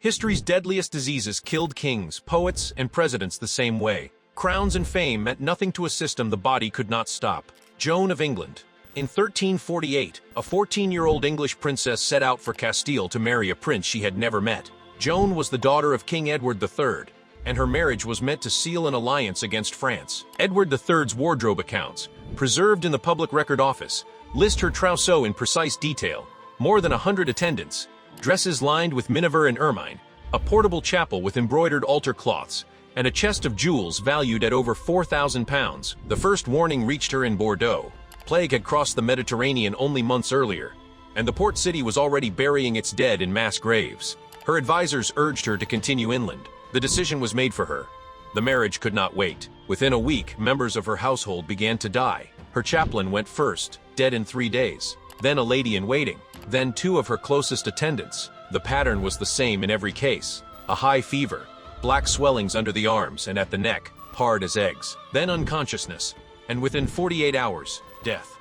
History's deadliest diseases killed kings, poets, and presidents the same way. Crowns and fame meant nothing to a system the body could not stop. Joan of England. In 1348, a 14-year-old English princess set out for Castile to marry a prince she had never met. Joan was the daughter of King Edward III, and her marriage was meant to seal an alliance against France. Edward III's wardrobe accounts, preserved in the Public Record Office, list her trousseau in precise detail. More than 100 attendants, dresses lined with miniver and ermine, a portable chapel with embroidered altar cloths, and a chest of jewels valued at over £4,000. The first warning reached her in Bordeaux. Plague had crossed the Mediterranean only months earlier, and the port city was already burying its dead in mass graves. Her advisors urged her to continue inland. The decision was made for her. The marriage could not wait. Within a week, members of her household began to die. Her chaplain went first, dead in 3 days. Then a lady-in-waiting. Then 2 of her closest attendants. The pattern was the same in every case. A high fever, black swellings under the arms and at the neck, hard as eggs. Then unconsciousness, and within 48 hours, death.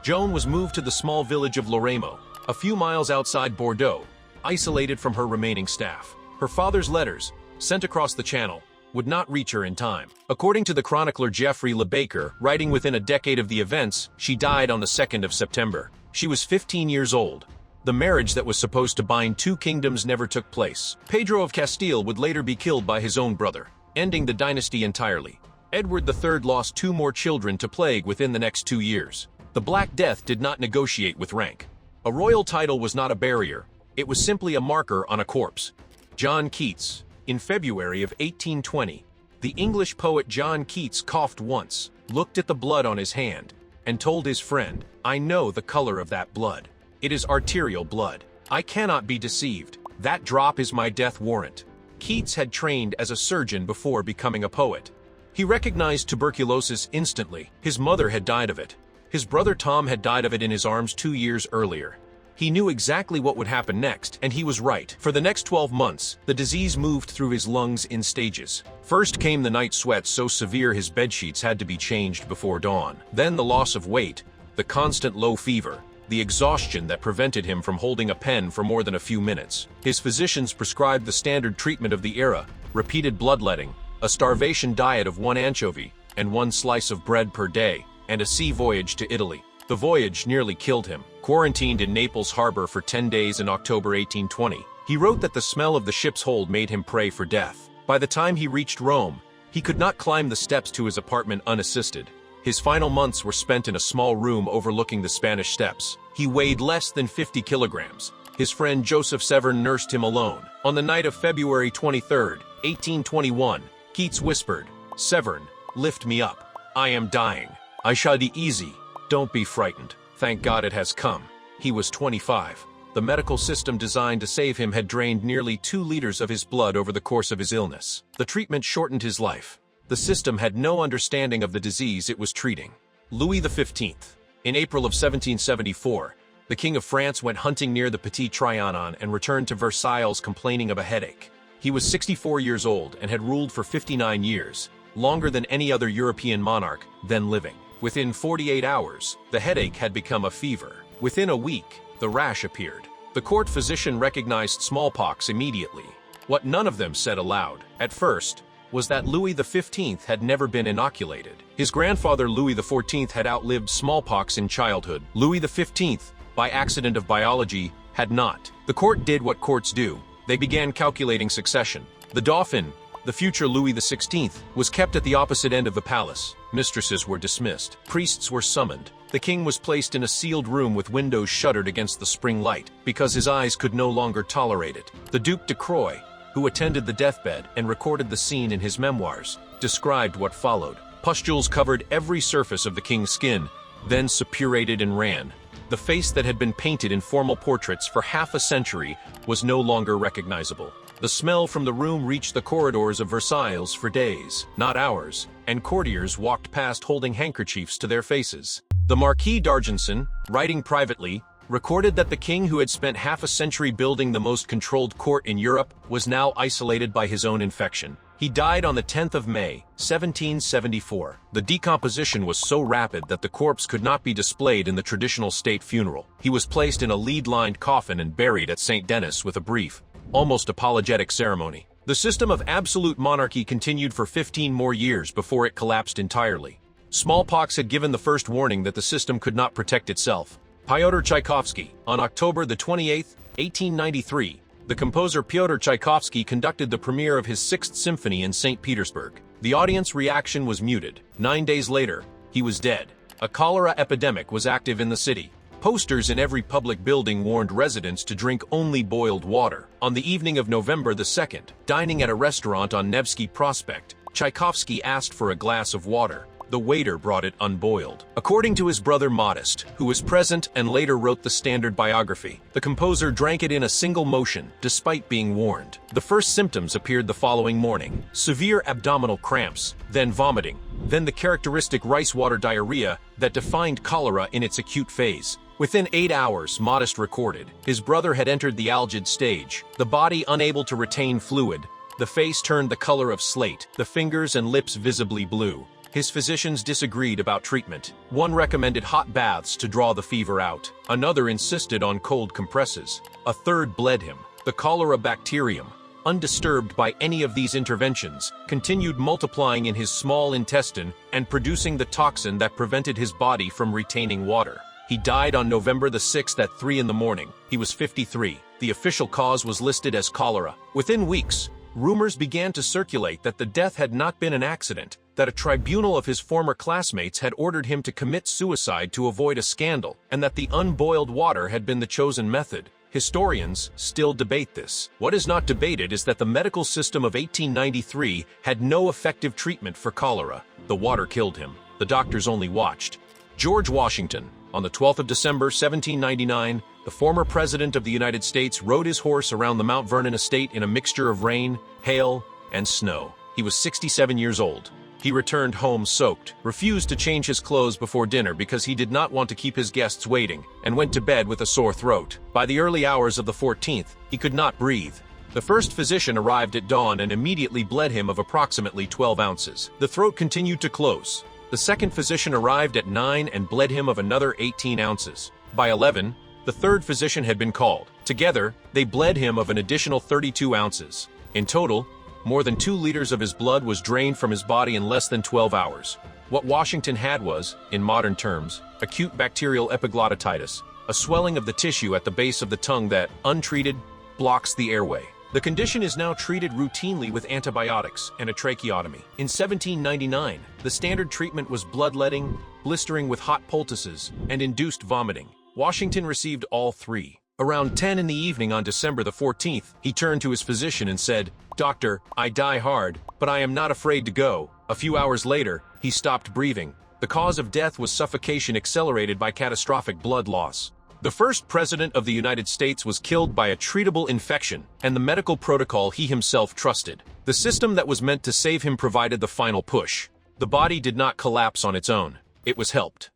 Joan was moved to the small village of Loremo, a few miles outside Bordeaux, isolated from her remaining staff. Her father's letters, sent across the channel, would not reach her in time. According to the chronicler Geoffrey Le Baker, writing within a decade of the events, she died on the 2nd of September. She was 15 years old. The marriage that was supposed to bind 2 kingdoms never took place. Pedro of Castile would later be killed by his own brother, ending the dynasty entirely. Edward III lost 2 more children to plague within the next 2 years. The Black Death did not negotiate with rank. A royal title was not a barrier. It was simply a marker on a corpse. John Keats. In February of 1820, the English poet John Keats coughed once, looked at the blood on his hand, and told his friend, "I know the color of that blood. It is arterial blood. I cannot be deceived. That drop is my death warrant." Keats had trained as a surgeon before becoming a poet. He recognized tuberculosis instantly. His mother had died of it. His brother Tom had died of it in his arms 2 years earlier. He knew exactly what would happen next, and he was right. For the next 12 months, the disease moved through his lungs in stages. First came the night sweats so severe his bedsheets had to be changed before dawn. Then the loss of weight, the constant low fever, the exhaustion that prevented him from holding a pen for more than a few minutes. His physicians prescribed the standard treatment of the era, repeated bloodletting, a starvation diet of 1 anchovy and 1 slice of bread per day, and a sea voyage to Italy. The voyage nearly killed him. Quarantined in Naples harbor for 10 days in October 1820, he wrote that the smell of the ship's hold made him pray for death. By the time he reached Rome, he could not climb the steps to his apartment unassisted. His final months were spent in a small room overlooking the Spanish Steps. He weighed less than 50 kilograms. His friend Joseph Severn nursed him alone. On the night of February 23, 1821, Keats whispered, "Severn, lift me up. I am dying. I shall be easy. Don't be frightened. Thank God it has come." He was 25. The medical system designed to save him had drained nearly 2 liters of his blood over the course of his illness. The treatment shortened his life. The system had no understanding of the disease it was treating. Louis XV. In April of 1774, the King of France went hunting near the Petit Trianon and returned to Versailles complaining of a headache. He was 64 years old and had ruled for 59 years, longer than any other European monarch then living. Within 48 hours, the headache had become a fever. Within a week, the rash appeared. The court physician recognized smallpox immediately. What none of them said aloud, at first, was that Louis XV had never been inoculated. His grandfather Louis XIV had outlived smallpox in childhood. Louis XV, by accident of biology, had not. The court did what courts do. They began calculating succession. The Dauphin, the future Louis XVI, was kept at the opposite end of the palace. Mistresses were dismissed. Priests were summoned. The king was placed in a sealed room with windows shuttered against the spring light, because his eyes could no longer tolerate it. The Duc de Croix, who attended the deathbed and recorded the scene in his memoirs, described what followed. Pustules covered every surface of the king's skin, then suppurated and ran. The face that had been painted in formal portraits for half a century was no longer recognizable. The smell from the room reached the corridors of Versailles for days, not hours, and courtiers walked past holding handkerchiefs to their faces. The Marquis d'Argenson, writing privately, recorded that the king, who had spent half a century building the most controlled court in Europe, was now isolated by his own infection. He died on the 10th of May, 1774. The decomposition was so rapid that the corpse could not be displayed in the traditional state funeral. He was placed in a lead-lined coffin and buried at St. Denis with a brief, almost apologetic ceremony. The system of absolute monarchy continued for 15 more years before it collapsed entirely. Smallpox had given the first warning that the system could not protect itself. Pyotr Tchaikovsky, on October the 28th, 1893, the composer Pyotr Tchaikovsky conducted the premiere of his Sixth Symphony in St. Petersburg. The audience reaction was muted. 9 days later, he was dead. A cholera epidemic was active in the city. Posters in every public building warned residents to drink only boiled water. On the evening of November the 2nd, dining at a restaurant on Nevsky Prospect, Tchaikovsky asked for a glass of water. The waiter brought it unboiled. According to his brother Modest, who was present and later wrote the standard biography, the composer drank it in a single motion, despite being warned. The first symptoms appeared the following morning: severe abdominal cramps, then vomiting, then the characteristic rice water diarrhea that defined cholera in its acute phase. Within 8 hours, Modest recorded, his brother had entered the algid stage, the body unable to retain fluid, the face turned the color of slate, the fingers and lips visibly blue. His physicians disagreed about treatment. One recommended hot baths to draw the fever out. Another insisted on cold compresses. A third bled him. The cholera bacterium, undisturbed by any of these interventions, continued multiplying in his small intestine and producing the toxin that prevented his body from retaining water. He died on November the 6th at 3 in the morning. He was 53. The official cause was listed as cholera. Within weeks, rumors began to circulate that the death had not been an accident, that a tribunal of his former classmates had ordered him to commit suicide to avoid a scandal, and that the unboiled water had been the chosen method. Historians still debate this. What is not debated is that the medical system of 1893 had no effective treatment for cholera. The water killed him. The doctors only watched. George Washington, on the 12th of December, 1799, the former president of the United States rode his horse around the Mount Vernon estate in a mixture of rain, hail, and snow. He was 67 years old. He returned home soaked, refused to change his clothes before dinner because he did not want to keep his guests waiting, and went to bed with a sore throat. By the early hours of the 14th, he could not breathe. The first physician arrived at dawn and immediately bled him of approximately 12 ounces. The throat continued to close. The second physician arrived at 9 and bled him of another 18 ounces. By 11, the third physician had been called. Together, they bled him of an additional 32 ounces. In total, more than 2 liters of his blood was drained from his body in less than 12 hours. What Washington had was, in modern terms, acute bacterial epiglottitis, a swelling of the tissue at the base of the tongue that, untreated, blocks the airway. The condition is now treated routinely with antibiotics and a tracheotomy. In 1799, the standard treatment was bloodletting, blistering with hot poultices, and induced vomiting. Washington received all 3. Around 10 in the evening on December the 14th, he turned to his physician and said, "Doctor, I die hard, but I am not afraid to go." A few hours later, he stopped breathing. The cause of death was suffocation accelerated by catastrophic blood loss. The first president of the United States was killed by a treatable infection, and the medical protocol he himself trusted. The system that was meant to save him provided the final push. The body did not collapse on its own. It was helped.